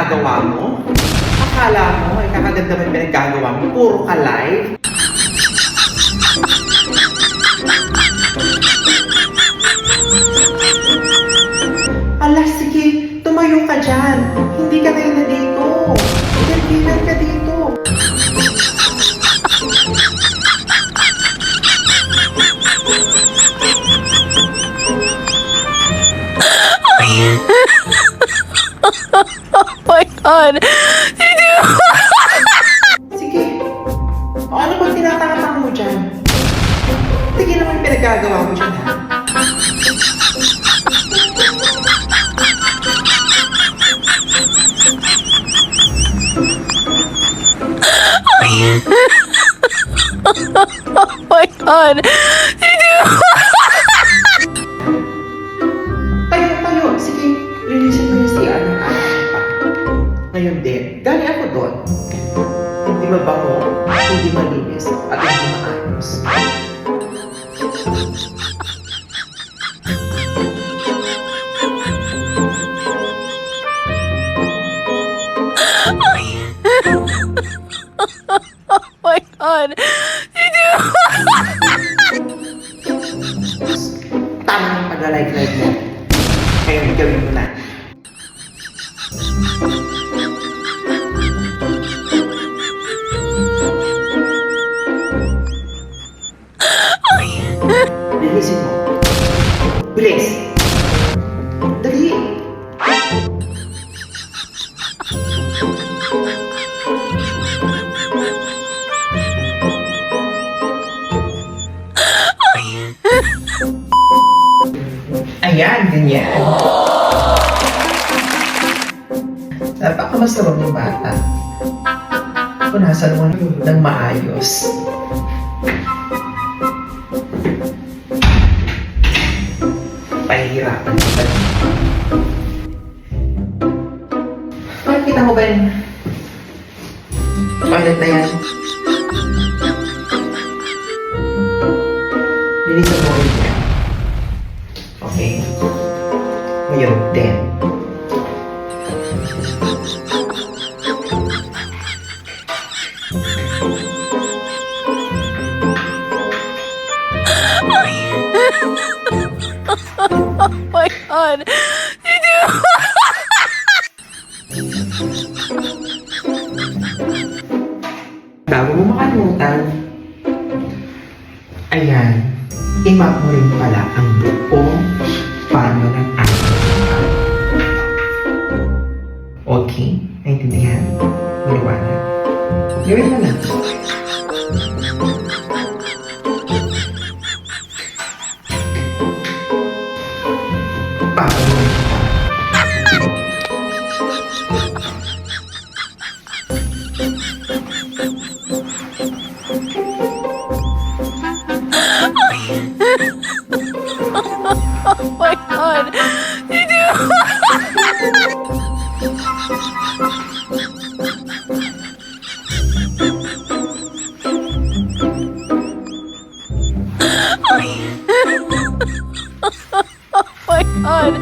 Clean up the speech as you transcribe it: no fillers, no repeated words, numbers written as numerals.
ginagawa mo? Akala mo, kakaganda mo yung pinaggagawa mo, puro ka live? Ala, sige, tumayo ka dyan. Hindi ka kayo na dito. Hirgilan ka dito. Oh my God! Sige. O ano bang tinatakatang mo dyan? Tigil naman yung pinaggagawa mo dyan, ha? Oh my God! Tayo. Sige, linisin mo yung CR ng aking pa. Ngayon din, gali ako doon. Hindi mabango, hindi malinis, at hindi maayos. Oh my God! Tama yung pag-like mo. Ngayon, gawin mo na. Linisin mo. Bilis! Dali! Ayan, ganyan. Napakamasarap ng bata. Punasan mo ng maayos. Pahihirapan kita. Makikita mo ba yun? Toilet na yan. Linisan mo rin yan. Okay. Ngayon, 10. Oh my God! Bago mo makalimutan, ayan, i-map mo rin pala ang buong paano ng ating buhay. Okay? Naintindihan? Maliwanag. Gawin mo na. Paano mo? Oh my God! Oh my God!